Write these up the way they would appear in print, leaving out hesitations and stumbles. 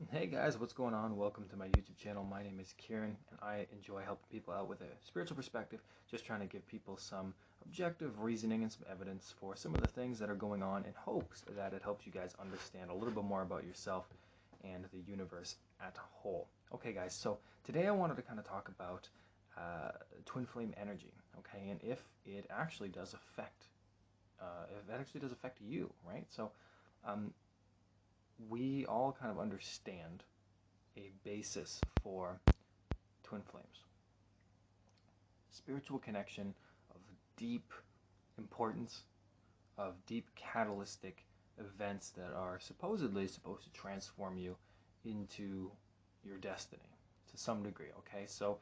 Hey guys, what's going on? Welcome to my YouTube channel. My name is Kieran, and I enjoy helping people out with a spiritual perspective, just trying to give people some objective reasoning and some evidence for some of the things that are going on in hopes that it helps you guys understand a little bit more about yourself and the universe at a whole. Okay guys, so today I wanted to kind of talk about twin flame energy, okay, and if it actually does affect, you, right? So um, we all kind of understand a basis for twin flames. Spiritual connection of deep importance, of deep catalytic events that are supposedly supposed to transform you into your destiny to some degree, okay? So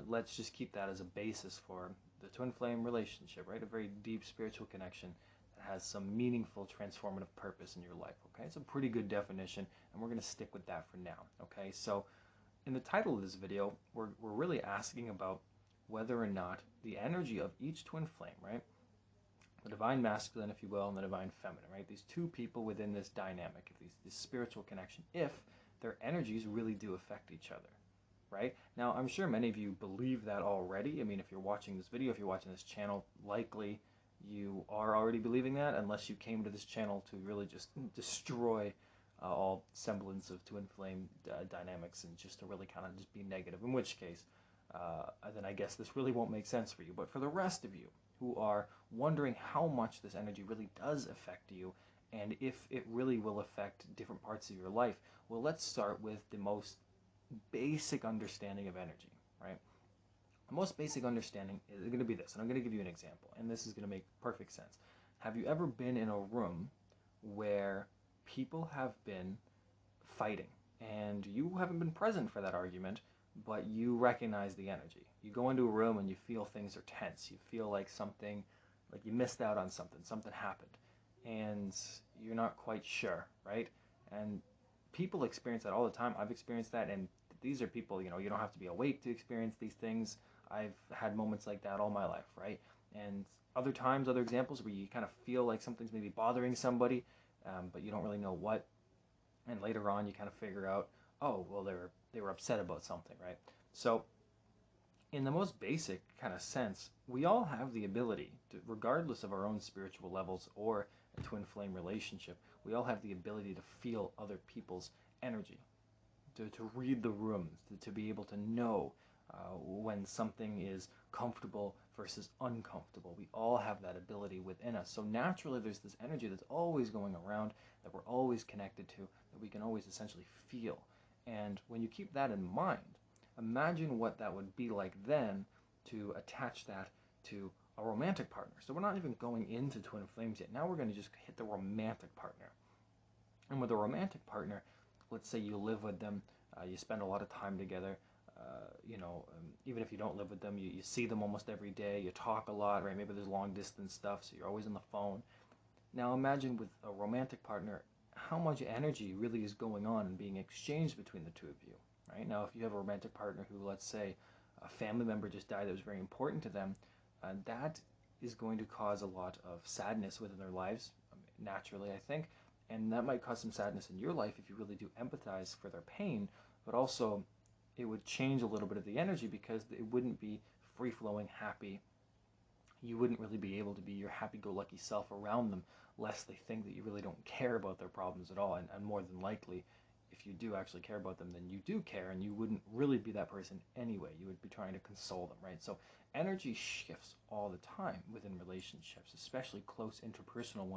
let's just keep that as a basis for the twin flame relationship, right? A very deep spiritual connection that has some meaningful transformative purpose in your life, okay? It's a pretty good definition, and we're going to stick with that for now, okay? So in the title of this video, we're really asking about whether or not the energy of each twin flame, right? The divine masculine, if you will, and the divine feminine, right? These two people within this dynamic, this spiritual connection, if their energies really do affect each other, right? Now, I'm sure many of you believe that already. I mean, if you're watching this video, if you're watching this channel, likely you are already believing that, unless you came to this channel to really just destroy all semblance of twin flame dynamics and just to really kind of just be negative, in which case, then I guess this really won't make sense for you. But for the rest of you who are wondering how much this energy really does affect you and if it really will affect different parts of your life, well, let's start with the most basic understanding of energy, right? The most basic understanding is going to be this, and I'm going to give you an example, and this is going to make perfect sense. Have you ever been in a room where people have been fighting and you haven't been present for that argument, but you recognize the energy? You go into a room and you feel things are tense. You feel like something, like you missed out on something, something happened, and you're not quite sure, right? And people experience that all the time. I've experienced that, and these are people, you don't have to be awake to experience these things. I've had moments like that all my life, right? And other times, other examples where you kind of feel like something's maybe bothering somebody, but you don't really know what. And later on, you kind of figure out, oh, well, they were upset about something, right? So, in the most basic kind of sense, we all have the ability to, regardless of our own spiritual levels or a twin flame relationship, we all have the ability to feel other people's energy, to read the room, to be able to know when something is comfortable versus uncomfortable. We all have that ability within us. So naturally, there's this energy that's always going around, that we're always connected to, that we can always essentially feel. And when you keep that in mind, imagine what that would be like then to attach that to a romantic partner. So we're not even going into twin flames yet. Now we're going to just hit the romantic partner. And with a romantic partner, let's say you live with them, you spend a lot of time together, even if you don't live with them, you see them almost every day, you talk a lot, right? Maybe there's long distance stuff, so you're always on the phone. Now imagine with a romantic partner, how much energy really is going on and being exchanged between the two of you, right? Now, if you have a romantic partner who, let's say, a family member just died that was very important to them, that is going to cause a lot of sadness within their lives, naturally, I think, and that might cause some sadness in your life if you really do empathize for their pain, but also it would change a little bit of the energy because it wouldn't be free-flowing, happy. You wouldn't really be able to be your happy-go-lucky self around them, lest they think that you really don't care about their problems at all. And more than likely, if you do actually care about them, then you do care, and you wouldn't really be that person anyway. You would be trying to console them, right? So energy shifts all the time within relationships, especially close interpersonal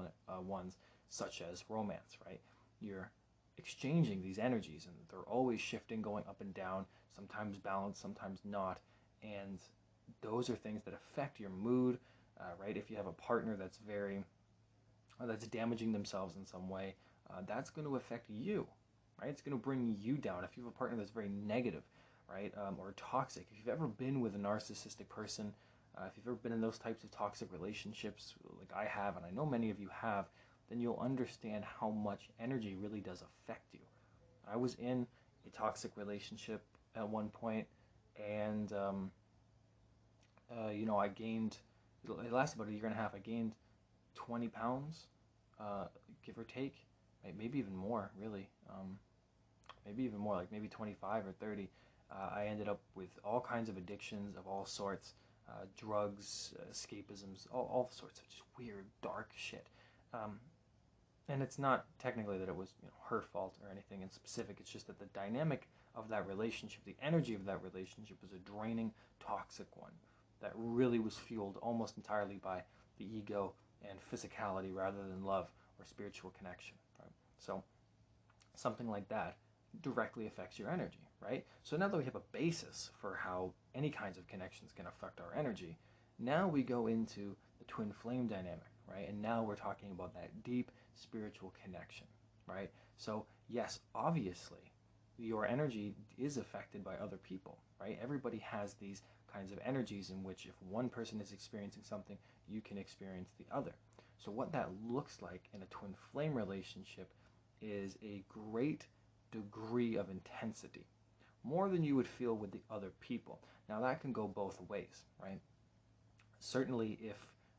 ones, such as romance, right? You're exchanging these energies, and they're always shifting, going up and down, sometimes balanced, sometimes not. And those are things that affect your mood, right? If you have a partner that's damaging themselves in some way, that's going to affect you, right? It's going to bring you down. If you have a partner that's very negative, right, or toxic, if you've ever been with a narcissistic person, if you've ever been in those types of toxic relationships like I have, and I know many of you have, then you'll understand how much energy really does affect you. I was in a toxic relationship at one point, and I gained, it lasted about a year and a half. I gained 20 pounds, give or take, maybe even more, really. maybe even more, like maybe 25 or 30. I ended up with all kinds of addictions of all sorts, drugs, escapisms, all sorts of just weird, dark shit. Um, and it's not technically that it was her fault or anything in specific. It's just that the dynamic of that relationship, the energy of that relationship, was a draining, toxic one that really was fueled almost entirely by the ego and physicality rather than love or spiritual connection. Right? So something like that directly affects your energy, right? So now that we have a basis for how any kinds of connections can affect our energy, now we go into the twin flame dynamic, right? And now we're talking about that deep spiritual connection, right? So yes, obviously, your energy is affected by other people, right? Everybody has these kinds of energies in which if one person is experiencing something, you can experience the other. So what that looks like in a twin flame relationship is a great degree of intensity, more than you would feel with the other people. Now that can go both ways, right? Certainly if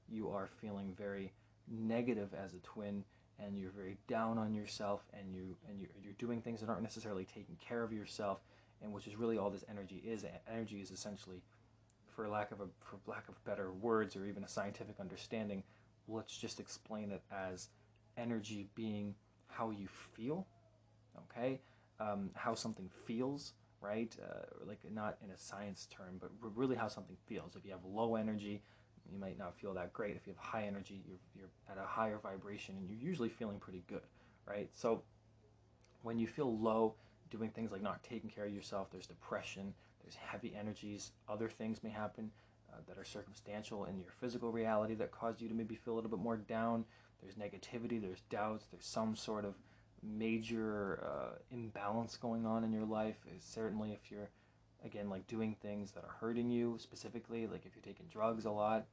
you are feeling very negative as a twin and you're very down on yourself and you're doing things that aren't necessarily taking care of yourself, and which is really all this energy is. Energy is essentially, for lack of better words or even a scientific understanding, let's just explain it as energy being how you feel, okay? How something feels, right? Like not in a science term, but really how something feels. If you have low energy, you might not feel that great. If you have high energy, you're at a higher vibration and you're usually feeling pretty good, right? So when you feel low, doing things like not taking care of yourself, there's depression, there's heavy energies, other things may happen that are circumstantial in your physical reality that cause you to maybe feel a little bit more down. There's negativity, there's doubts, there's some sort of major imbalance going on in your life. Certainly if you're, again, like doing things that are hurting you specifically, like if you're taking drugs a lot.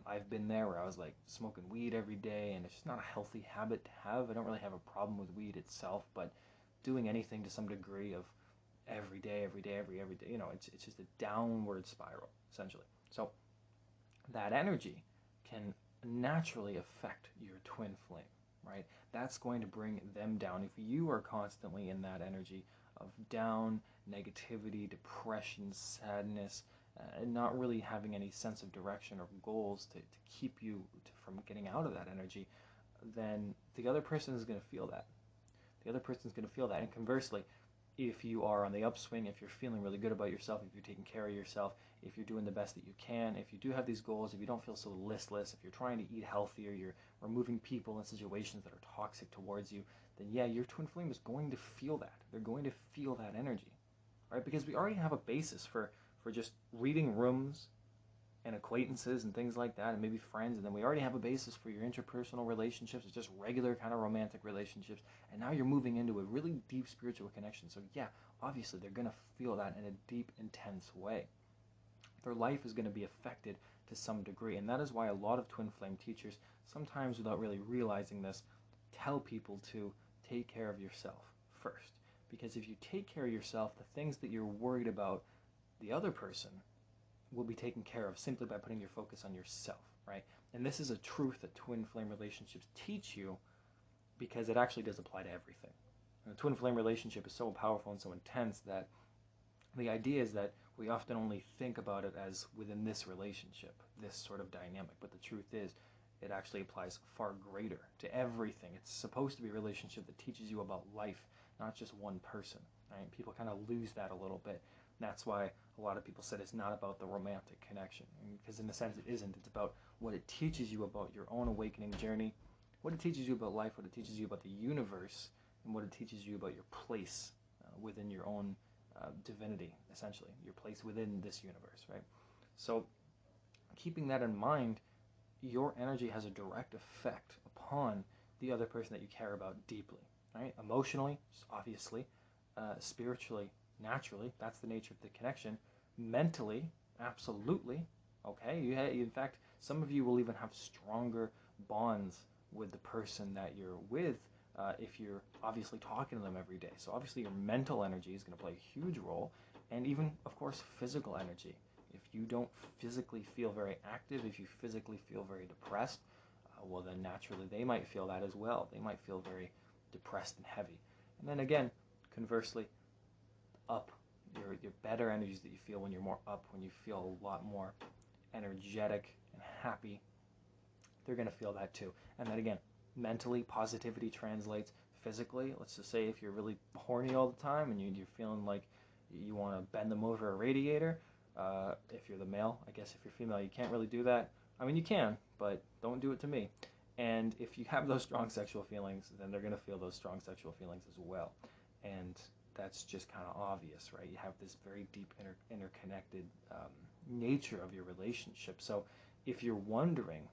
I've been there where I was like smoking weed every day, and it's just not a healthy habit to have. I don't really have a problem with weed itself, but doing anything to some degree of every day, every day, every day, it's just a downward spiral, essentially. So that energy can naturally affect your twin flame, right? That's going to bring them down. If you are constantly in that energy of down, negativity, depression, sadness, and not really having any sense of direction or goals to keep you from getting out of that energy, then the other person is going to feel that. The other person is going to feel that. And conversely, if you are on the upswing, if you're feeling really good about yourself, if you're taking care of yourself, if you're doing the best that you can, if you do have these goals, if you don't feel so listless, if you're trying to eat healthier, you're removing people and situations that are toxic towards you, then yeah, your twin flame is going to feel that. They're going to feel that energy, right? Because we already have a basis for just reading rooms and acquaintances and things like that, and maybe friends, and then we already have a basis for your interpersonal relationships. It's just regular kind of romantic relationships, and now you're moving into a really deep spiritual connection. So yeah, obviously they're going to feel that in a deep, intense way. Their life is going to be affected to some degree, and that is why a lot of twin flame teachers, sometimes without really realizing this, tell people to take care of yourself first. Because if you take care of yourself, the things that you're worried about the other person will be taken care of simply by putting your focus on yourself, right? And this is a truth that twin flame relationships teach you, because it actually does apply to everything. And a twin flame relationship is so powerful and so intense that the idea is that we often only think about it as within this relationship, this sort of dynamic. But the truth is, it actually applies far greater to everything. It's supposed to be a relationship that teaches you about life, not just one person, right? People kind of lose that a little bit. And that's why a lot of people said it's not about the romantic connection, because in a sense it isn't. It's about what it teaches you about your own awakening journey, what it teaches you about life, what it teaches you about the universe, and what it teaches you about your place within your own divinity, essentially, your place within this universe, right? So keeping that in mind, your energy has a direct effect upon the other person that you care about deeply, right? Emotionally, obviously, spiritually, naturally, that's the nature of the connection. Mentally, absolutely, okay? In fact, some of you will even have stronger bonds with the person that you're with if you're obviously talking to them every day. So obviously your mental energy is going to play a huge role, and even, of course, physical energy. If you don't physically feel very active, if you physically feel very depressed, well then naturally they might feel that as well. They might feel very depressed and heavy. And then again, Conversely, up, your better energies that you feel when you're more up, when you feel a lot more energetic and happy, they're going to feel that too. And then again, mentally, positivity translates physically. Let's just say if you're really horny all the time and you're feeling like you want to bend them over a radiator, if you're the male, I guess if you're female, you can't really do that. I mean, you can, but don't do it to me. And if you have those strong sexual feelings, then they're going to feel those strong sexual feelings as well. And that's just kind of obvious, right? You have this very deep interconnected nature of your relationship. So if you're wondering,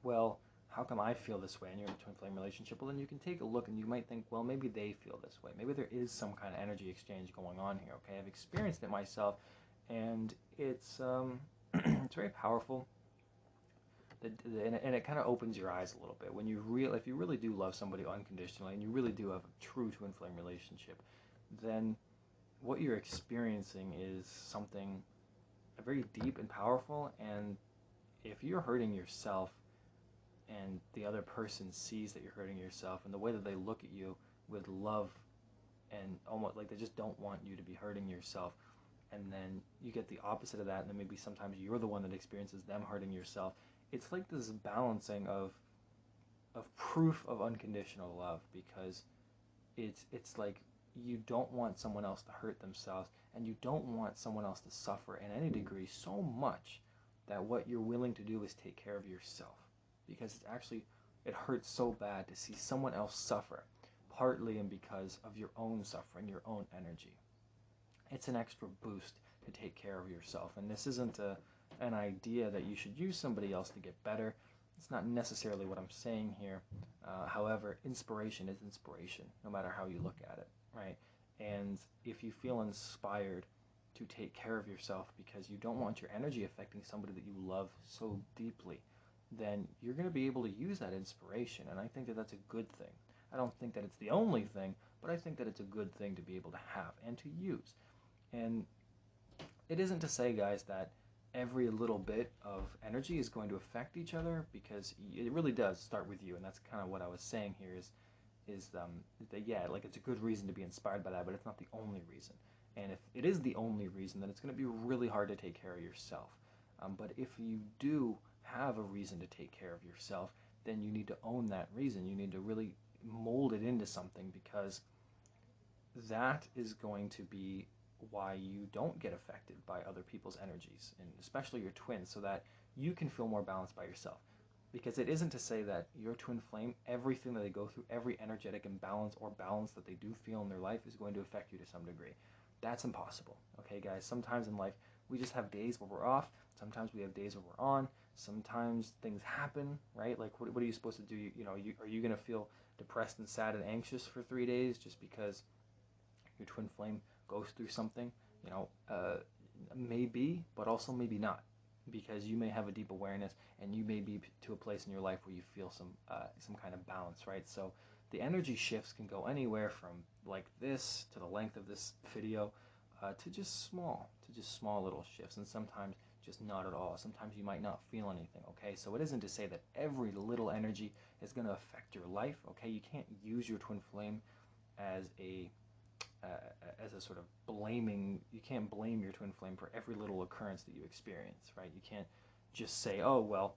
well, how come I feel this way and you're in a twin flame relationship? Well, then you can take a look and you might think, well, maybe they feel this way. Maybe there is some kind of energy exchange going on here, okay? I've experienced it myself, and it's it's very powerful. And it kind of opens your eyes a little bit when if you really do love somebody unconditionally and you really do have a true twin flame relationship, then what you're experiencing is something very deep and powerful. And if you're hurting yourself and the other person sees that you're hurting yourself, and the way that they look at you with love and almost like they just don't want you to be hurting yourself, and then you get the opposite of that, and then maybe sometimes you're the one that experiences them hurting yourself. It's like this balancing of proof of unconditional love, because it's like you don't want someone else to hurt themselves, and you don't want someone else to suffer in any degree so much that what you're willing to do is take care of yourself, because it hurts so bad to see someone else suffer, partly and because of your own suffering, your own energy. It's an extra boost to take care of yourself. And this isn't an idea that you should use somebody else to get better. It's not necessarily what I'm saying here. However, inspiration is inspiration, no matter how you look at it, right? And if you feel inspired to take care of yourself because you don't want your energy affecting somebody that you love so deeply, then you're going to be able to use that inspiration. And I think that that's a good thing. I don't think that it's the only thing, but I think that it's a good thing to be able to have and to use. And it isn't to say, guys, that every little bit of energy is going to affect each other, because it really does start with you. And that's kind of what I was saying here is that, yeah, like it's a good reason to be inspired by that, but it's not the only reason. And if it is the only reason, then it's going to be really hard to take care of yourself. But if you do have a reason to take care of yourself, then you need to own that reason. You need to really mold it into something, because that is going to be why you don't get affected by other people's energies, and especially your twins, so that you can feel more balanced by yourself. Because it isn't to say that your twin flame, everything that they go through, every energetic imbalance or balance that they do feel in their life is going to affect you to some degree. That's impossible. Okay, guys? Sometimes in life, we just have days where we're off. Sometimes we have days where we're on. Sometimes things happen, right? Like, what are you supposed to do? Are you going to feel depressed and sad and anxious for 3 days just because your twin flame goes through something? Maybe, but also maybe not, because you may have a deep awareness and you may be to a place in your life where you feel some kind of balance, right? So the energy shifts can go anywhere from like this to the length of this video, to just small little shifts, and sometimes just not at all. Sometimes you might not feel anything, okay? So it isn't to say that every little energy is going to affect your life, okay? You can't use your twin flame as a sort of you can't blame your twin flame for every little occurrence that you experience, right? You can't just say, oh, well,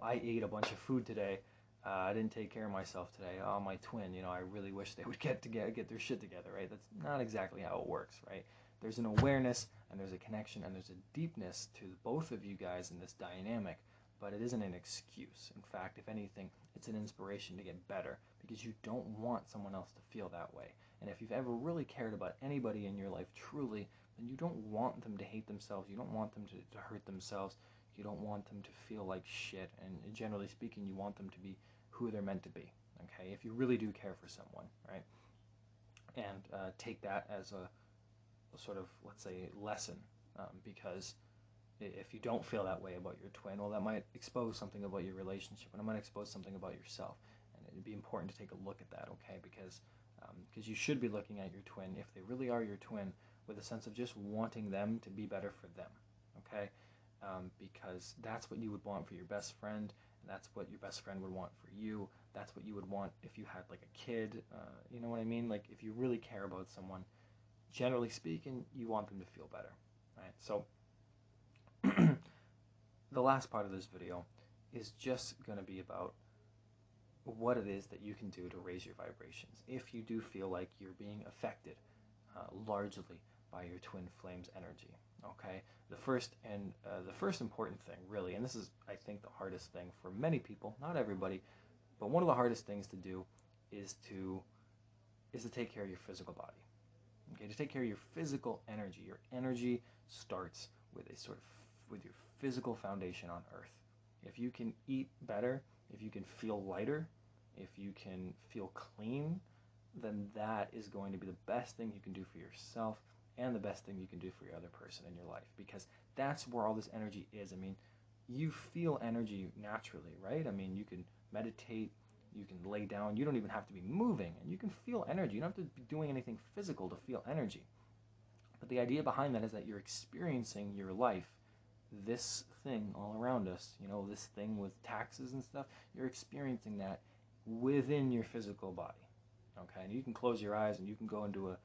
I ate a bunch of food today, I didn't take care of myself today, oh, my twin, I really wish they would get their shit together, right? That's not exactly how it works, right? There's an awareness, and there's a connection, and there's a deepness to both of you guys in this dynamic, but it isn't an excuse. In fact, if anything, it's an inspiration to get better, because you don't want someone else to feel that way. And if you've ever really cared about anybody in your life truly, then you don't want them to hate themselves. You don't want them to hurt themselves. You don't want them to feel like shit. And generally speaking, you want them to be who they're meant to be, okay? If you really do care for someone, right? And take that as a sort of, let's say, lesson, because if you don't feel that way about your twin, well, that might expose something about your relationship, and it might expose something about yourself. And it'd be important to take a look at that, okay? Because you should be looking at your twin, if they really are your twin, with a sense of just wanting them to be better for them, okay? Because that's what you would want for your best friend, and that's what your best friend would want for you. That's what you would want if you had like a kid. You know what I mean? Like if you really care about someone, generally speaking, you want them to feel better, right? So the last part of this video is just going to be about what it is that you can do to raise your vibrations if you do feel like you're being affected largely by your twin flames energy. Okay, the first important thing, really, and this is, I think, the hardest thing for many people, not everybody, but one of the hardest things to do is to take care of your physical body. Okay, to take care of your physical energy. Your energy starts with with your physical foundation on Earth. If you can eat better, if you can feel lighter, if you can feel clean, then that is going to be the best thing you can do for yourself and the best thing you can do for your other person in your life, because that's where all this energy is. I mean, you feel energy naturally, right? I mean, you can meditate, you can lay down, you don't even have to be moving, and you can feel energy. You don't have to be doing anything physical to feel energy. But the idea behind that is that you're experiencing your life, this thing all around us, this thing with taxes and stuff, you're experiencing that within your physical body. Okay, and you can close your eyes and you can go into a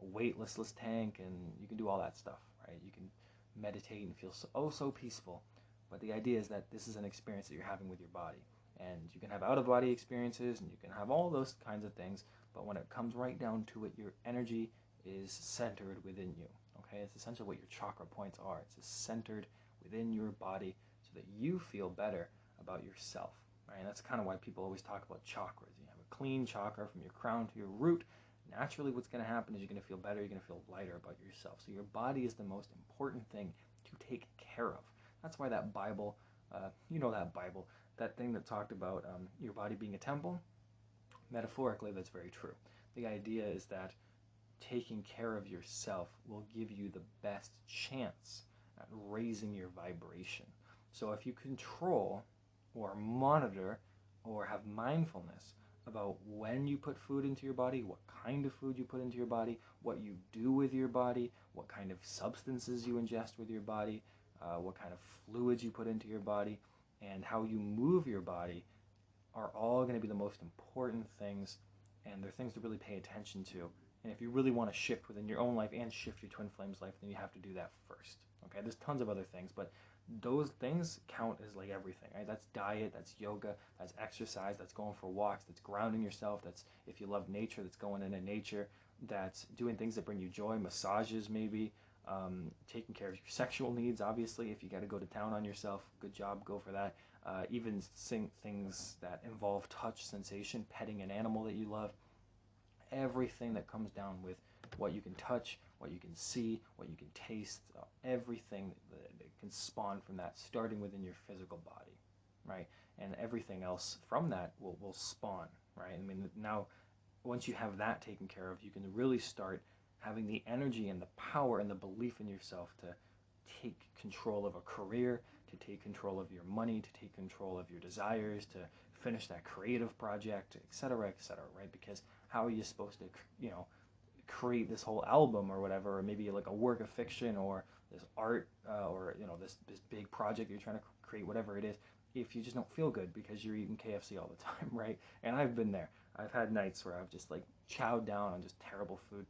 weightless tank and you can do all that stuff, right? You can meditate and feel so peaceful. But the idea is that this is an experience that you're having with your body. And you can have out-of-body experiences and you can have all those kinds of things, but when it comes right down to it, your energy is centered within you. Okay, it's essentially what your chakra points are. It's centered within your body so that you feel better about yourself. Right? And that's kind of why people always talk about chakras. You have a clean chakra from your crown to your root. Naturally, what's going to happen is you're going to feel better, you're going to feel lighter about yourself. So your body is the most important thing to take care of. That's why that Bible, that Bible, that thing that talked about your body being a temple, metaphorically, that's very true. The idea is that taking care of yourself will give you the best chance at raising your vibration. So if you control or monitor or have mindfulness about when you put food into your body, what kind of food you put into your body, what you do with your body, what kind of substances you ingest with your body, what kind of fluids you put into your body, and how you move your body are all going to be the most important things, and they're things to really pay attention to. And if you really want to shift within your own life and shift your twin flames life, then you have to do that first. Okay, there's tons of other things, but those things count as like everything, right? That's diet, that's yoga, that's exercise, that's going for walks, that's grounding yourself, that's, if you love nature, that's going into nature, that's doing things that bring you joy, massages maybe, taking care of your sexual needs, obviously. If you got to go to town on yourself, good job, go for that. Even things that involve touch, sensation, petting an animal that you love, everything that comes down with what you can touch, what you can see, what you can taste, everything that can spawn from that, starting within your physical body, right? And everything else from that will spawn, right? I mean, now, once you have that taken care of, you can really start having the energy and the power and the belief in yourself to take control of a career, to take control of your money, to take control of your desires, to finish that creative project, etc., right? Because how are you supposed to, create this whole album or whatever, or maybe like a work of fiction or this art, or this big project you're trying to create, whatever it is, if you just don't feel good because you're eating KFC all the time, right? And I've been there. I've had nights where I've just like chowed down on just terrible food,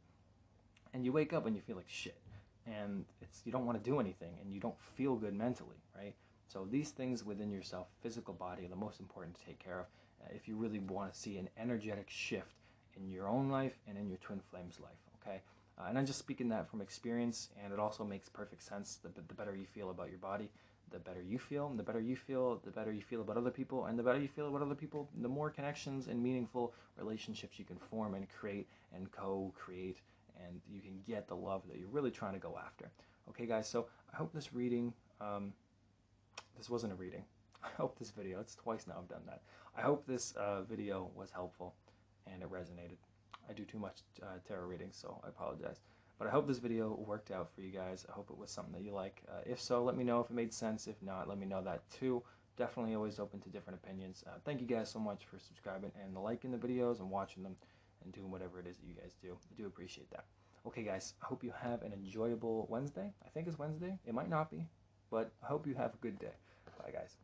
and you wake up and you feel like shit, and you don't want to do anything, and you don't feel good mentally, right? So these things within yourself, physical body, are the most important to take care of if you really want to see an energetic shift in your own life and in your twin flames life. Okay, and I'm just speaking that from experience, and it also makes perfect sense. The better you feel about your body, the better you feel, and the better you feel about other people, and the better you feel about other people, the more connections and meaningful relationships you can form and create and co-create, and you can get the love that you're really trying to go after. Okay, guys, so I hope this reading, this wasn't a reading, I hope this video, it's twice now I've done that, I hope this video was helpful and it resonated. I do too much tarot readings, so I apologize. But I hope this video worked out for you guys. I hope it was something that you like. If so, let me know if it made sense. If not, let me know that too. Definitely always open to different opinions. Thank you guys so much for subscribing and liking the videos and watching them and doing whatever it is that you guys do. I do appreciate that. Okay, guys, I hope you have an enjoyable Wednesday. I think it's Wednesday. It might not be, but I hope you have a good day. Bye, guys.